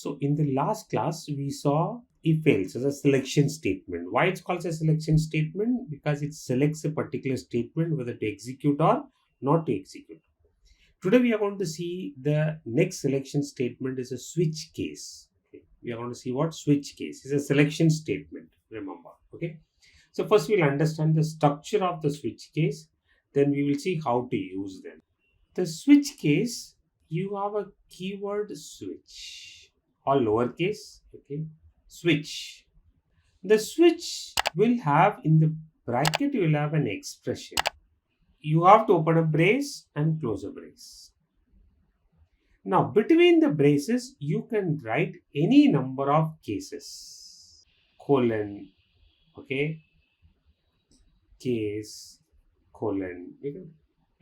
So in the last class, we saw if else as a selection statement. Why it's called a selection statement? Because it selects a particular statement whether to execute or not to execute. Today we are going to see the next selection statement is a switch case. Okay. We are going to see what switch case is a selection statement. Remember, okay. So first we'll understand the structure of the switch case. Then we will see how to use them. The switch case, you have a keyword switch, all lowercase, okay, switch. The switch will have in the bracket, you will have an expression. You have to open a brace and close a brace. Now, between the braces, you can write any number of cases, colon, okay, case, colon,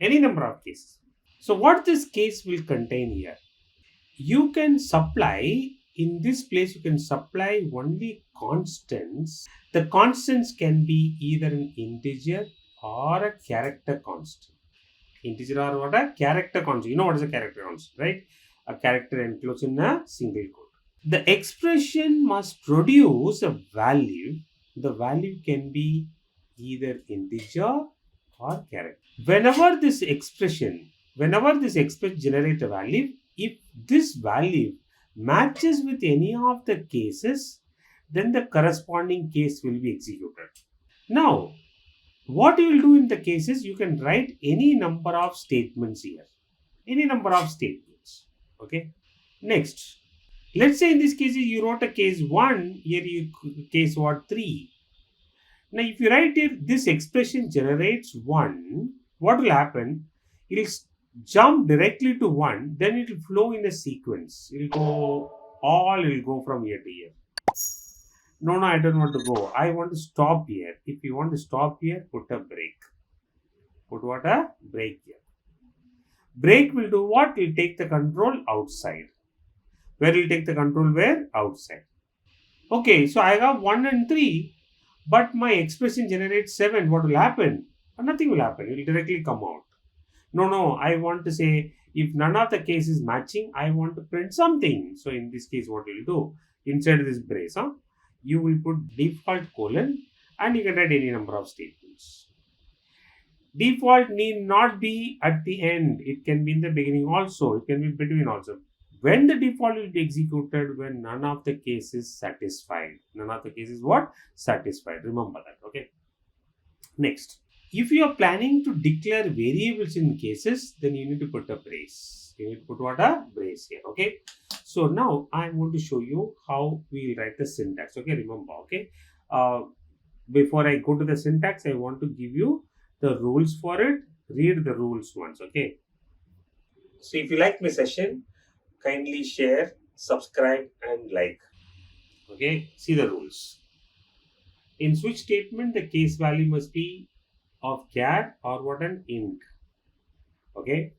any number of cases. So, what this case will contain here? You can supply, in this place, you can supply only constants. The constants can be either an integer or a character constant. Integer or what? A character constant. You know what is a character constant, right? A character enclosed in a single quote. The expression must produce a value. The value can be either integer or character. Whenever this expression generates a value, if this value matches with any of the cases, then the corresponding case will be executed. Now, what you will do in the cases, you can write any number of statements here. Any number of statements. Okay. Next, let's say in this case you wrote a case 1, here you case what 3. Now, if you write it, this expression generates 1, what will happen? It will jump directly to 1, then it will flow in a sequence. It will go from here to here. No, I don't want to go. I want to stop here. If you want to stop here, put a break. Put what? A break here. Break will do what? It will take the control outside. Where will take the control? Where? Outside. Okay, so I have 1 and 3. But my expression generates 7. What will happen? Nothing will happen. It will directly come out. No. I want to say if none of the case is matching, I want to print something. So in this case, what you will do? Inside this brace, you will put default colon and you can write any number of statements. Default need not be at the end. It can be in the beginning also. It can be between also. When the default will be executed when none of the cases satisfied. None of the cases what? Satisfied. Remember that. Okay. Next. If you are planning to declare variables in cases, then you need to put a brace. You need to put what? A brace here. Okay. So now I'm going to show you how we write the syntax. Okay. Remember. Okay. Before I go to the syntax, I want to give you the rules for it. Read the rules once. Okay. So if you like my session, kindly share, subscribe and like. Okay, see the rules. In switch statement, the case value must be of char or what an int. Okay.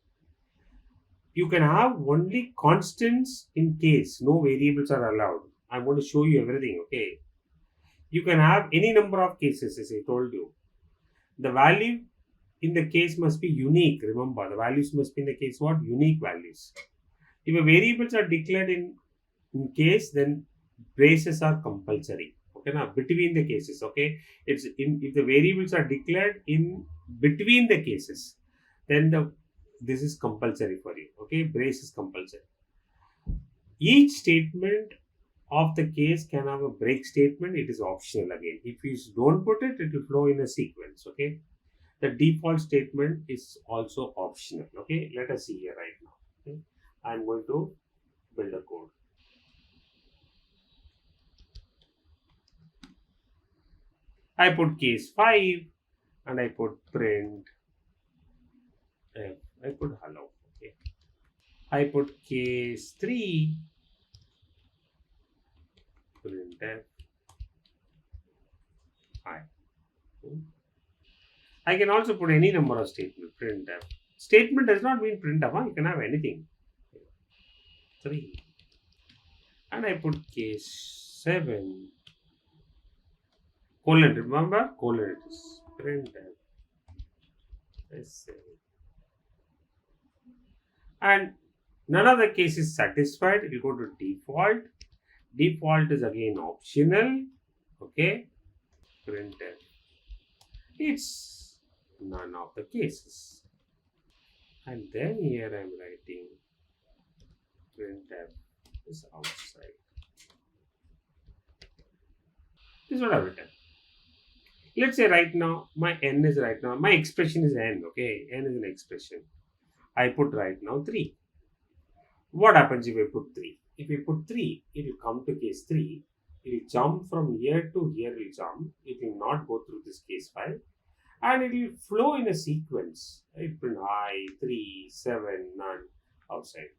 You can have only constants in case. No variables are allowed. I'm going to show you everything. Okay. You can have any number of cases as I told you. The value in the case must be unique. Remember, the values must be in the case what? Unique values. If the variables are declared in case, then braces are compulsory. Okay, now between the cases. Okay, it's in if the variables are declared in between the cases, then this is compulsory for you. Okay, brace is compulsory. Each statement of the case can have a break statement. It is optional again. If you don't put it, it will flow in a sequence. Okay, the default statement is also optional. Okay, let us see here right now. Okay. I'm going to build a code. I put case 5 and I put print. I put hello. Okay. I put case 3. Print f. I can also put any number of statements. Print f. Statement does not mean print f. You can have anything. 3 and I put case 7 colon, remember colon, it is print f. And None of the case is satisfied. It will go to default. Default is again optional. Okay. Printf. It's none of the cases. And then here I'm writing printf is outside. This is what I've written. Let's say right now my n is right now, my expression is n. Okay. N is an expression. I put right now 3. What happens if I put 3? If I put 3, it will come to case 3. It will jump from here to here, it will jump. It will not go through this case file. And it will flow in a sequence. It print high, 3, 7, none, outside.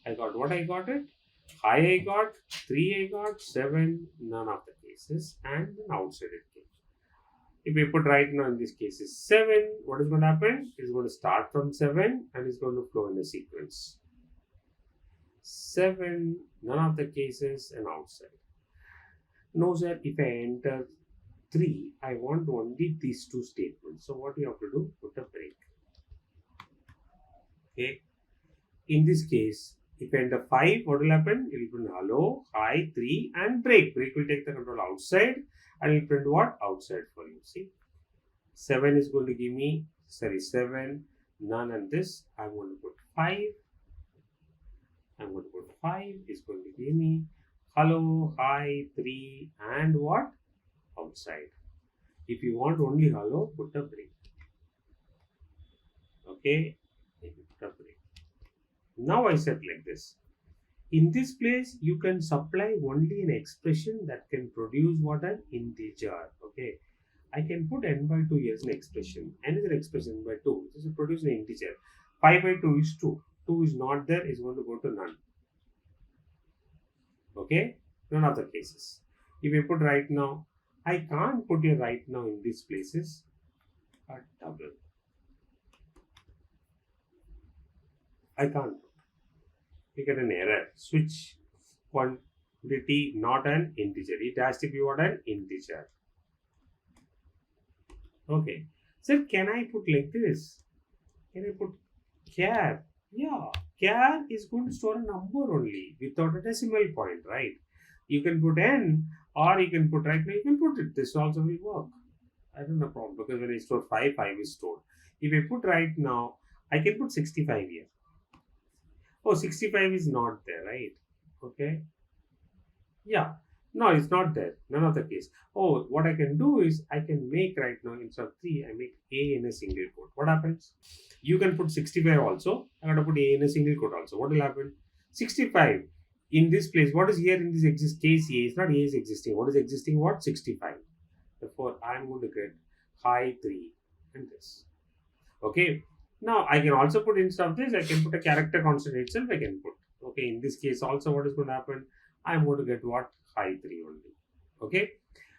I got what I got it. High I got, 3 I got, 7, none of the cases, and then outside it came. If we put right now in this case is 7, what is going to happen? It's going to start from 7 and it's going to flow in a sequence. 7, none of the cases, and outside. No, sir, if I enter 3, I want only these 2 statements. So, what you have to do? Put a break. Okay. In this case, if I enter 5, what will happen? It will print hello, hi, 3, and break. Break will take the control outside and it will print what? Outside for you. See? 7 is going to give me, 7, none, and this. I'm going to put 5. I'm going to put 5 is going to give me hello, hi, 3, and what? Outside. If you want only hello, put a break. Okay, put a break. Now I said like this. In this place, you can supply only an expression that can produce what? An integer. Okay, I can put n by 2 as an expression. N is an expression by 2. This will produce an integer. 5 by 2 is 2. 2 is not there, is going to go to none. Okay, none of the cases. If you put right now, I can't put it right now in these places. A double. I can't. You get an error. Switch quantity, not an integer. It has to be what? An integer. Okay. So can I put like this? Can I put char? Yeah, char is going to store a number only without a decimal point, right? You can put n, or you can put right now, you can put it. This also will work. I don't have a problem because when I store 5, 5 is stored. If I put right now, I can put 65 here. Oh, 65 is not there, right? Okay. Yeah. No, it's not there. None of the case. Oh, what I can do is I can make right now instead of 3, I make A in a single quote. What happens? You can put 65 also. I'm going to put A in a single quote also. What will happen? 65 in this place. What is here in this case? A is not A is existing. What is existing? What? 65. Therefore, I'm going to get high 3 and this. Okay. Now I can also put instead of this, I can put a character constant itself. I can put. Okay. In this case, also what is going to happen? I'm going to get what? High 3 only. Okay.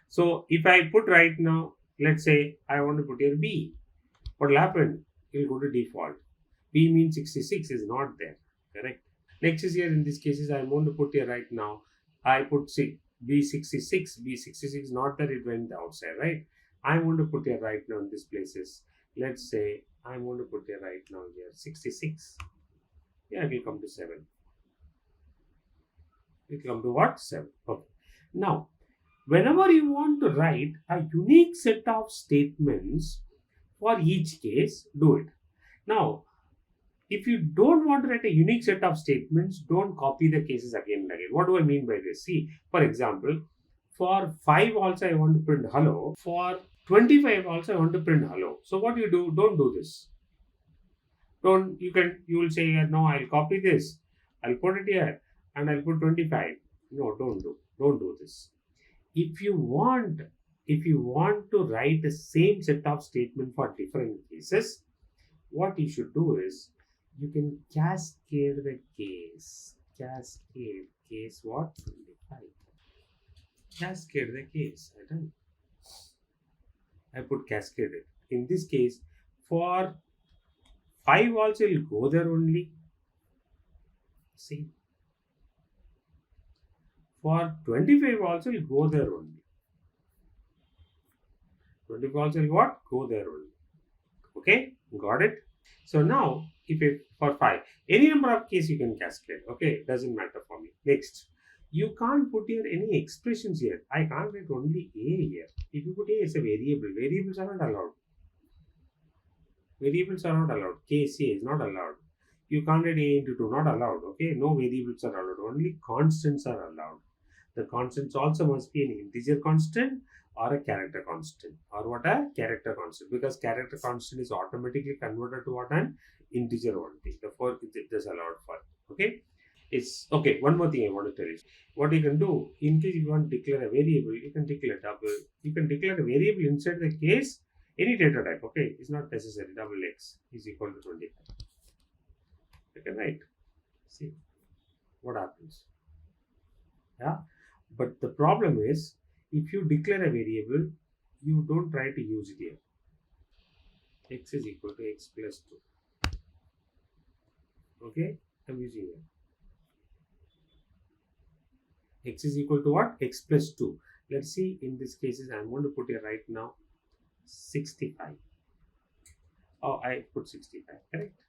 So if I put right now, let's say I want to put here B. What will happen? It will go to default. B means 66 is not there. Correct. Next is here in these cases, I want to put here right now. I put B66. B66 not that it went outside, right? I want to put here right now in these places. Let's say I want to put here right now here 66. Yeah, it will come to 7. It will come to what? 7. Okay. Now, whenever you want to write a unique set of statements for each case, do it. Now, if you don't want to write a unique set of statements, don't copy the cases again and again. What do I mean by this? See, for example, for 5 also I want to print hello. For 25 also I want to print hello. So what you do? Don't do this. You will say, no, I'll copy this. I'll put it here and I'll put 25. No, don't do this. If you want to write the same set of statement for different cases, what you should do is you can cascade the case. Cascade case what? 25. Cascade the case. I put cascaded. In this case, for 5 also will go there only. See. For 25 also will go there only. 25 also will what? Go there only. Okay, got it? So now, if it for 5, any number of case you can cascade. Okay, doesn't matter for me. Next, you can't put here any expressions here. I can't write only a here. If you put a as a variable, variables are not allowed. Variables are not allowed. Case a is not allowed. You can't write a into 2, not allowed. Okay, no variables are allowed. Only constants are allowed. The constants also must be an integer constant or a character constant, or what, a character constant, because character constant is automatically converted to what, an integer only. Therefore, it is allowed for. Okay, it's okay. One more thing I want to tell you. What you can do in case you want to declare a variable, you can declare double. You can declare a variable inside the case any data type. Okay, it's not necessary. Double x is equal to 25. You can write. See what happens. Yeah, but the problem is, if you declare a variable, you don't try to use it here. X is equal to x plus 2. Okay, I'm using it. X is equal to what? X plus 2. Let's see, in this cases, I'm going to put here right now 65. Oh, I put 65, correct?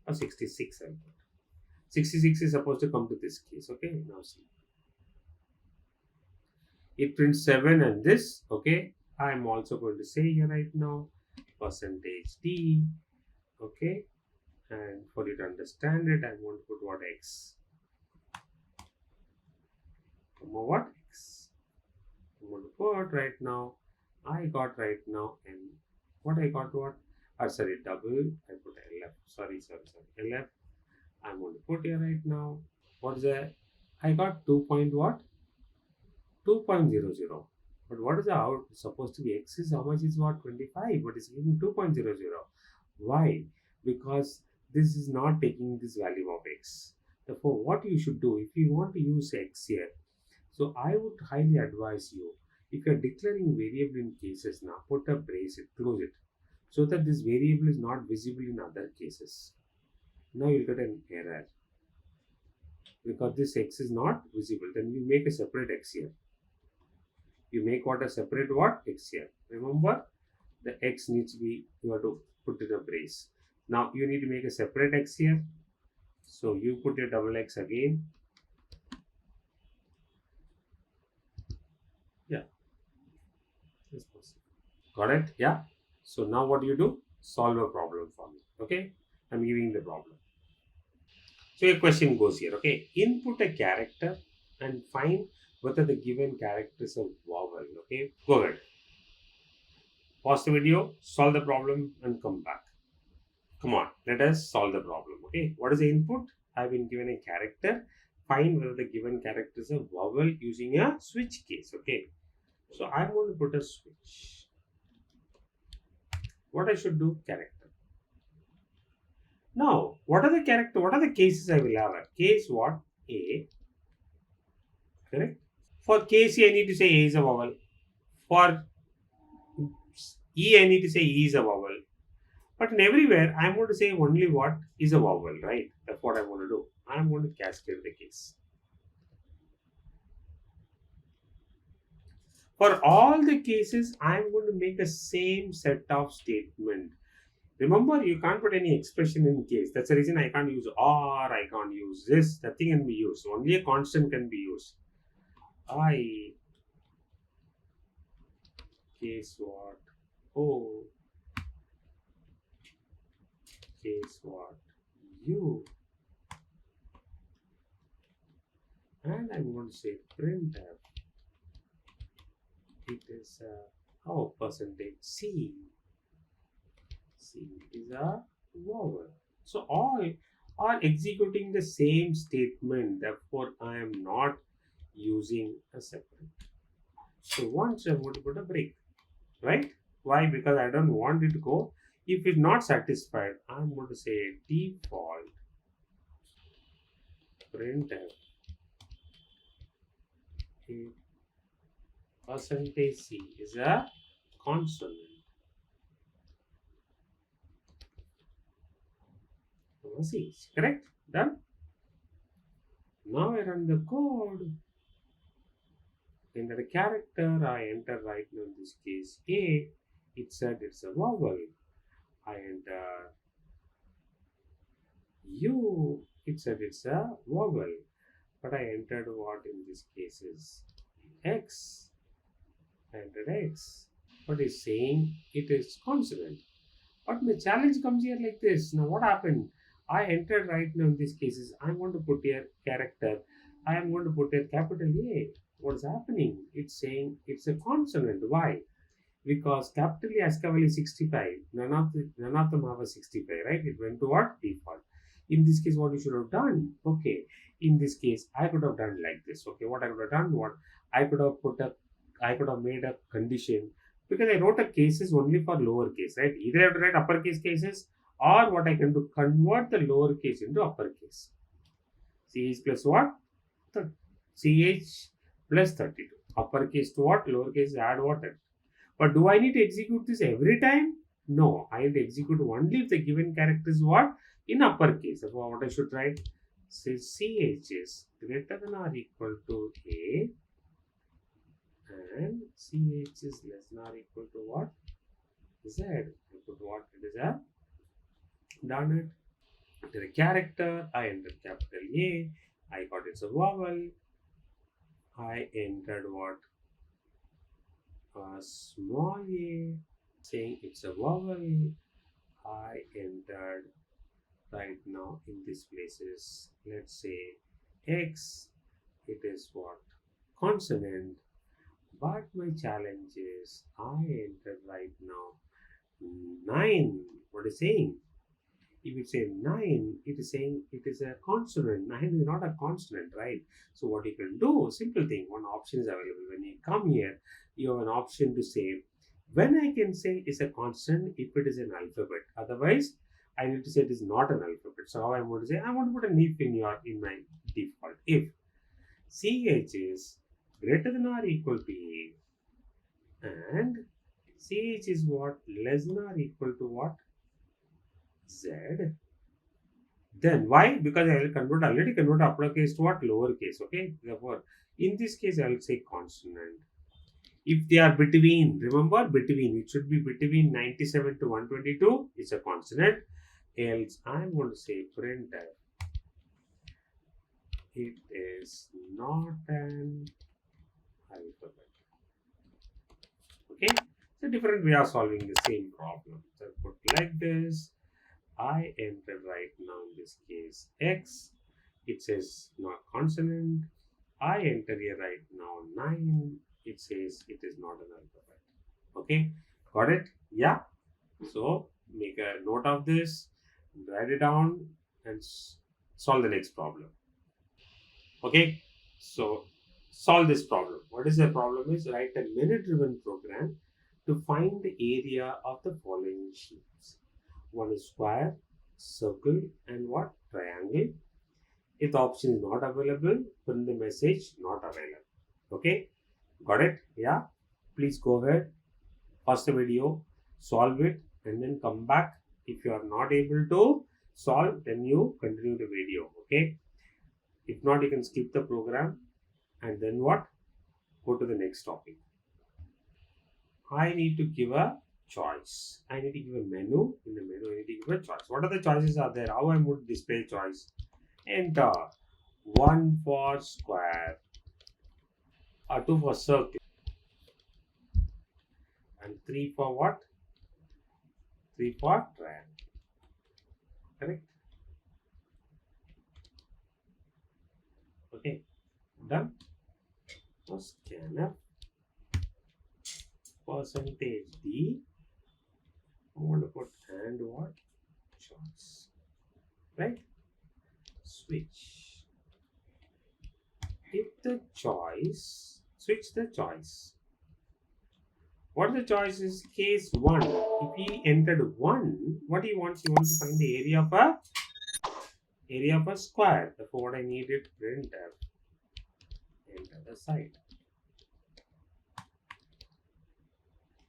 Or 66, I put. 66 is supposed to come to this case. Okay, now see. It prints 7 and this. Okay, I'm also going to say here right now percentage d. Okay, and for you to understand it, I'm going to put what, x, comma what, x. I'm going to put right now, I got right now, and what I got, what, sorry, double, I put lf, sorry, lf. I'm going to put here right now, what is that? I got 2 point what? 2.00. But what is the out? Supposed to be x is how much is what? 25, but it's giving 2.00. Why? Because this is not taking this value of x. Therefore, what you should do if you want to use x here, so I would highly advise you, if you are declaring variable in cases now, put a brace it, close it, so that this variable is not visible in other cases. Now you'll get an error because this x is not visible. Then you make a separate x here. You make what, a separate what, x here. Remember, the x needs to be, you have to put in a brace. Now you need to make a separate x here. So you put your double x again. Yeah, that's possible. Got it? Yeah. So now what do you do? Solve a problem for me. Okay, I'm giving the problem. So your question goes here. Okay, input a character and find whether the given character is a vowel. Okay, go ahead. Pause the video, solve the problem, and come back. Come on, let us solve the problem. Okay, what is the input? I've been given a character. Find whether the given character is a vowel using a switch case. Okay, so I'm going to put a switch. What I should do? Character. Now, what are the character? What are the cases I will have? Case what? A. Correct. For case C, I need to say A is a vowel. For E, I need to say E is a vowel. But in everywhere, I'm going to say only what is a vowel, right? That's what I'm going to do. I'm going to cascade the case. For all the cases, I'm going to make the same set of statement. Remember, you can't put any expression in case. That's the reason I can't use or, I can't use this. Nothing can be used. Only a constant can be used. I, case what, O, case what, U, and I'm going to say printf. It is percentage C. C is a vowel. So all are executing the same statement. Therefore, I am not using a separate. So once I'm going to put a break, right? Why? Because I don't want it to go. If it's not satisfied, I'm going to say default printf percentage C is a consonant. C, correct? Done. Now I run the code. Enter the character. I enter right now in this case A. It said it's a vowel. I enter U. It said it's a vowel, but I entered what in this case is X. I entered X. But it's saying it is consonant. But the challenge comes here like this. Now what happened? I entered right now in this case is I'm going to put here character. I am going to put here capital A. What's happening? It's saying it's a consonant. Why? Because capital A Ascavali is 65. None of them have a 65, right? It went to what? Default. In this case, what you should have done? Okay. In this case, I could have done like this. Okay, what I could have done? What I could have I could have made a condition because I wrote a cases only for lowercase, right? Either I have to write uppercase cases or what I can do, convert the lowercase into uppercase. CH plus what? CH plus 32. Uppercase to what? Lowercase add what? But do I need to execute this every time? No, I need to execute only if the given character is what? In uppercase. So what I should write? Say CH is greater than or equal to A and CH is less than or equal to what? Z. I put what? It is a done it. Enter a character. I entered capital A. I got it's a vowel. I entered what? Small a, saying it's a vowel. I entered right now in this places. Let's say X. It is what? Consonant. But my challenge is I entered right now 9. What is saying? If you say 9, it is saying it is a consonant. 9 is not a consonant, right? So what you can do, simple thing, one option is available. When you come here, you have an option to say when I can say it's a consonant if it is an alphabet. Otherwise, I need to say it is not an alphabet. So how I'm going to say, I want to put an if in my default. If CH is greater than or equal to A and CH is what? Less than or equal to what? Z. Then why? Because I will already convert uppercase to what? Lowercase. Okay. Therefore, in this case, I will say consonant. If they are between, remember between, it should be between 97 to 122. It's a consonant. Else, I'm going to say printf. It is not an alphabet. Okay. It's a different way of solving the same problem. So put like this. I enter right now in this case X. It says not consonant. I enter here right now 9. It says it is not an alphabet. Okay, got it? Yeah. So make a note of this, write it down, and solve the next problem. Okay, so solve this problem. What is the problem? Is write a minute-driven program to find the area of the following shapes. One is square, circle, and what? Triangle. If the option is not available, print the message not available. Okay, got it? Yeah. Please go ahead, pause the video, solve it, and then come back. If you are not able to solve, then you continue the video. Okay. If not, you can skip the program and then what? Go to the next topic. I need to give a choice. I need to give a menu. In the menu, I need to give a choice. What are the choices are there? How I would display choice? Enter 1 for square, 2 for circle, and 3 for what? 3 for triangle. Correct? Okay, done. Now scanner percentage D. I want to put and what? Choice. Right? Switch. If the choice, switch the choice. What the choice is? Case 1. If he entered 1, what he wants? He wants to find the area of a square. Therefore, what I needed printf. Enter the side.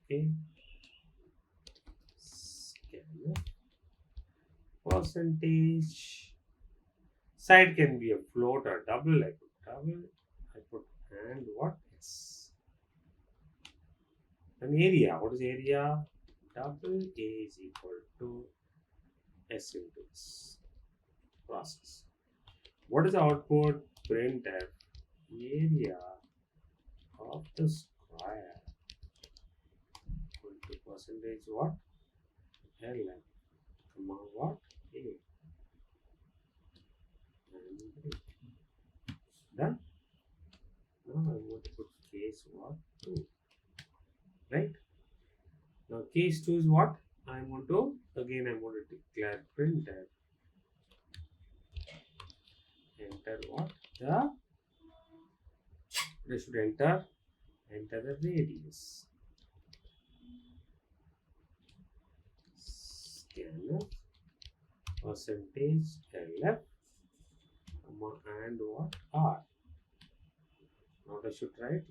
Okay. Scanner. Percentage. Side can be a float or double. I put double. I put and what? Yes. An area. What is area? double A is equal to S into this process. What is the output? Printf area of the square equal to percentage what? LM, comma what? A. And done. Now I want to put case what? 2. Right? Now case 2 is what? I want to declare printf. Enter what? They should enter the radius. Scanner percentage LF, comma, and what? R. Now I should write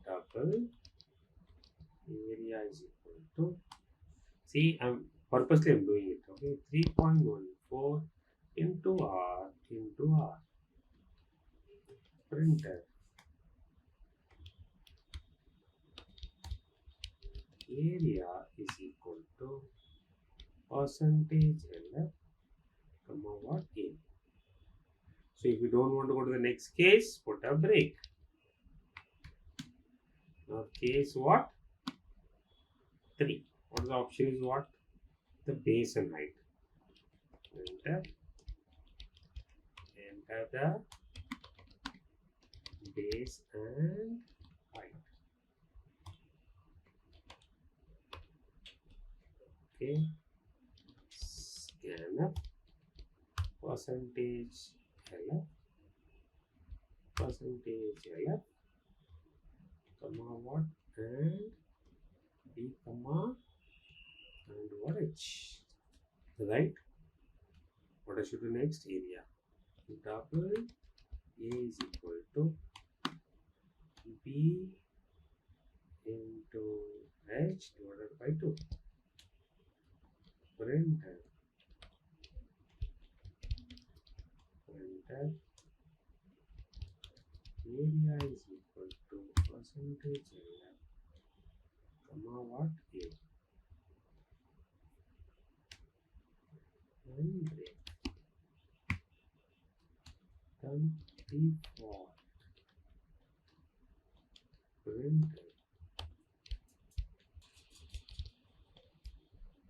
double area is equal to, see, I'm doing it, okay, 3.14 into R into R. Printf area is equal to percentage LF, comma what? A. So if you don't want to go to the next case, put a break. Now case what? 3. What is the option is what? The base and height. Enter the base and height. Okay. Scanner percentage LF, comma what? And B, comma, and what? H. Right? What I should do next? Area. Double A is equal to B into H divided by 2. Printf area is equal to percentage LF, comma what? A. And break. Done. Default. Printf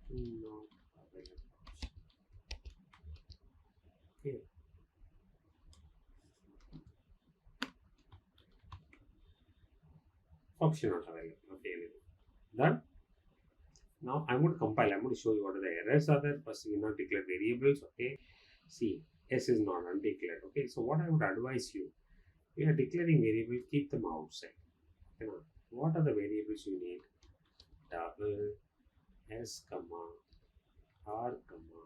not available. Okay. Option not available. Okay, anyway. Done. Now I'm going to compile. I'm going to show you what are the errors are there. First, we not declare variables. Okay. See, S is not undeclared. Okay. So what I would advise you, we are declaring variables, keep them outside. You know, what are the variables you need? Double S, comma, R, comma,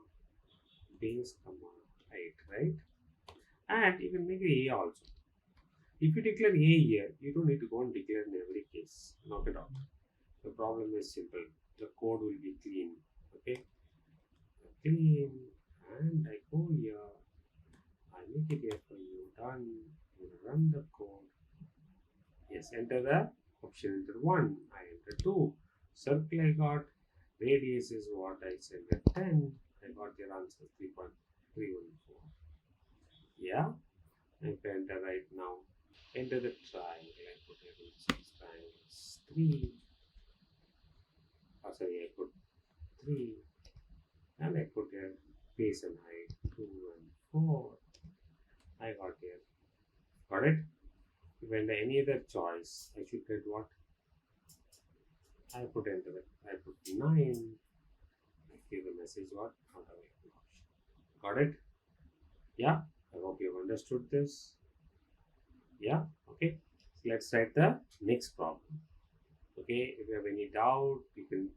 base, comma, height, right? And you can make A also. If you declare A here, you don't need to go and declare in every case. Knock it out. The problem is simple. The code will be clean. Okay. Clean. And I go here. I make it here for you. Done. You run the code. Yes. Enter the option. Enter 1. I enter 2. Circle I got. Radius is what I said at 10. I got your answer 3.314. Yeah. I enter right now. Enter the triangle. I put here 6 triangles 3. Sorry, I put 3. And I put here base and height 2 and 4. I got here. Got it? If enter any other choice, I should get what? I put enter it. I put 9. I give the message what? Not available option. Got it? Yeah? I hope you have understood this. Yeah? Okay. So let's write the next problem. Okay. If you have any doubt, you can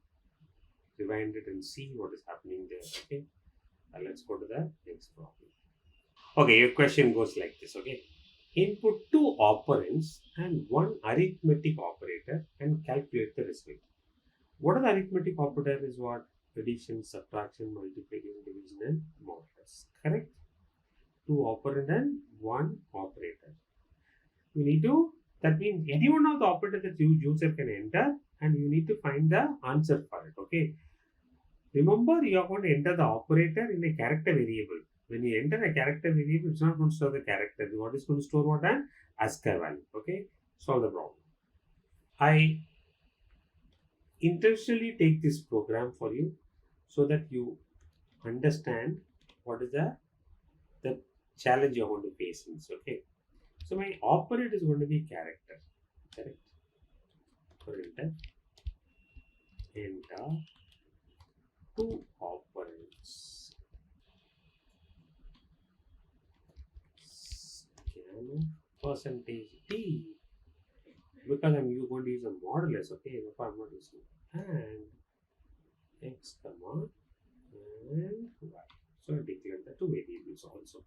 rewind it and see what is happening there. Okay. Let's go to the next problem. Okay. Your question goes like this. Okay. Input 2 operands and 1 arithmetic operator and calculate the result. What are the arithmetic operator is what? Addition, subtraction, multiplication, division, and modulus. Correct? 2 operand and 1 operator. You need to, that means any one of the operator that user can enter and you need to find the answer for it. Okay. Okay. Remember, you are going to enter the operator in a character variable. When you enter a character variable, it's not going to store the character. What is going to store what? An ASCII value. Okay. Solve the problem. I intentionally take this program for you so that you understand what is the challenge you're going to face in this. Okay. So my operator is going to be character. Correct. So enter two operands. Scan percentage D, because I'm you going to use a modulus, okay? If I'm not using and x comma and y. So I declare the two variables also.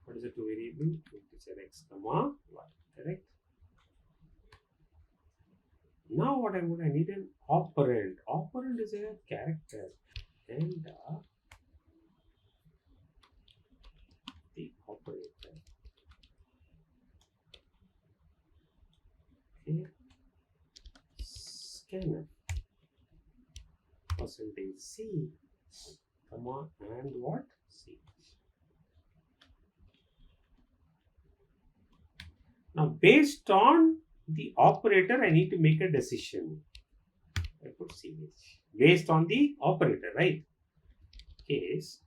What is the two variable? Integer x comma y. Correct. Now what I need an operand. Operand is a character and the operator. Okay. Scanner percentage C comma and what C. Now based on the operator I need to make a decision. I put CH based on the operator, right? Case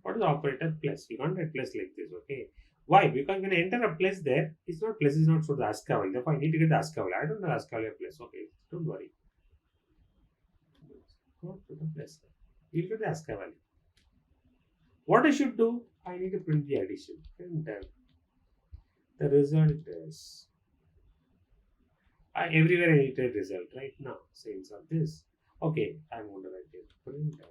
what is the operator plus? You can't write plus like this, okay? Why? Because when I enter a plus there, it's not plus is not for the ASCII value. Therefore, I need to get the ASCII value. I don't know ASCII value plus. Okay, don't worry. Go to the plus. You'll get the ASCII value. What I should do? I need to print the addition. And the result is everywhere I need a result right now. Same of this. Okay, I'm going to write it. Print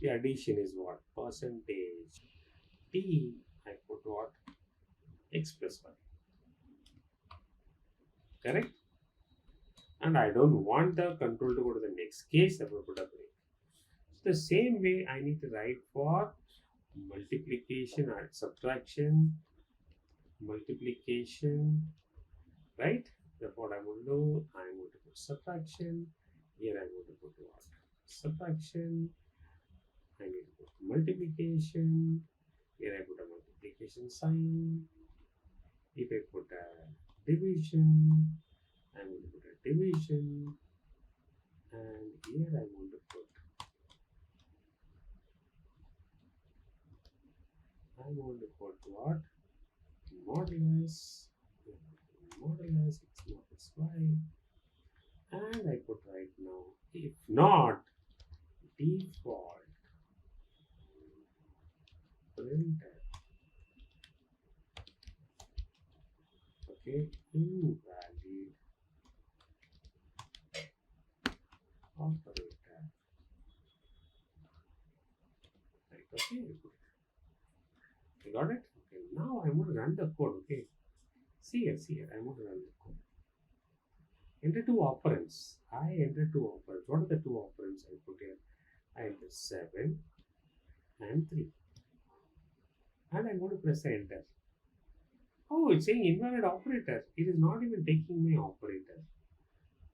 the addition is what? Percentage T. I put what? X plus 1. Correct? And I don't want the control to go to the next case. I will put a break. So the same way I need to write for multiplication and subtraction. Multiplication. Right? Therefore, what I'm going to do, I'm going to put subtraction. Here I'm going to put what? Subtraction. I need to put multiplication. Here I put a multiplication sign. If I put a division, I'm going to put a division. And here I'm going to put what? Modulus. Modulus x mod x y. And I put right now, if not, default printer. Okay, invalid operator. Right, okay, you got it? Okay, now I'm going to run the code, okay? See here, I'm going to run the code. Enter two operands. I enter two operands. What are the two operands I put here? I enter 7 and 3. And I'm going to press enter. Oh, it's saying invalid operator. It is not even taking my operator.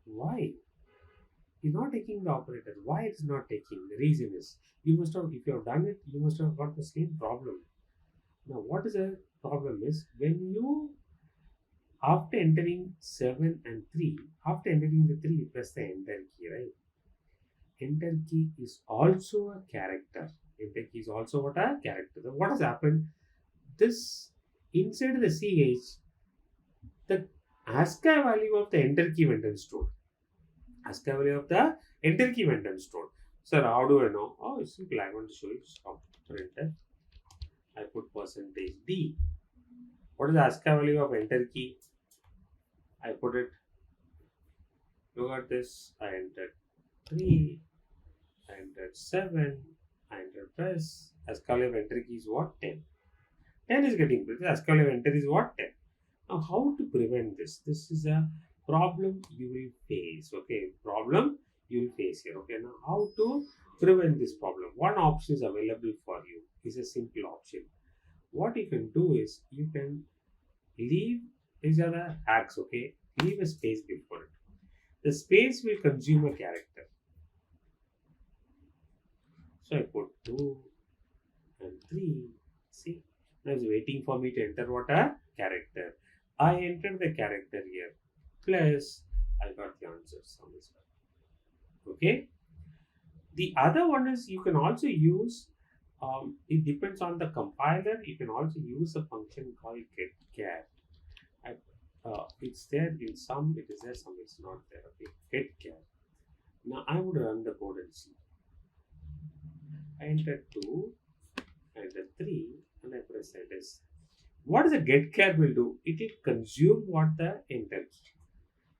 Why? It's not taking the operator. Why it's not taking? The reason is you must have, if you have done it, you must have got the same problem. Now, what is the problem is when you after entering 7 and 3, after entering the 3, you press the enter key, right? Enter key is also a character. Enter key is also what a character. So what has happened? This inside the CH, the ASCII value of the enter key went and stored. ASCII value of the enter key went and stored. Sir, how do I know? Oh, it's simple. I want to show you. Stop printer. I put percentage D. What is the ASCII value of enter key? I put it. Look at this. I entered 3. I entered 7. I entered press. ASCII value of enter key is what? 10. 10 is getting printed. ASCII value of enter is what? 10. Now, how to prevent this? This is a problem you will face. Okay, problem you will face here. Okay, now how to prevent this problem? One option is available for you. It's a simple option. What you can do is you can leave, these are the hacks, okay? Leave a space before it. the space will consume a character. So I put 2 and 3. See, now it's waiting for me to enter what a character. I entered the character here. Plus, I got the answers on this one. Okay. The other one is you can also use. It depends on the compiler. You can also use a function called getChar. It's there in some. It is there some. It's not there. Okay. GetChar. Now I would run the code and see. I entered 2, I entered 3, and I press enter. What does a getChar will do? It will consume what the enter key.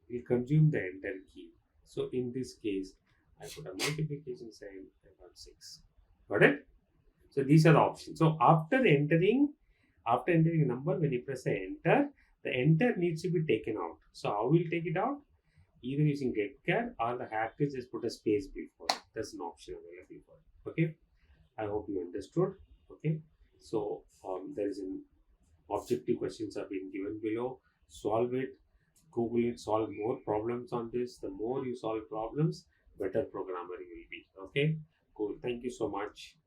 It will consume the enter key. So in this case, I put a multiplication sign. I got 6. Got it? So these are the options. So after entering a number, when you press enter, the enter needs to be taken out. So how will take it out? Either using getChar or the hacker just put a space before. That's an option available for it. Okay. I hope you understood. Okay. So there is an objective questions are being given below. Solve it. Google it. Solve more problems on this. The more you solve problems, better programmer you will be. Okay. Cool. Thank you so much.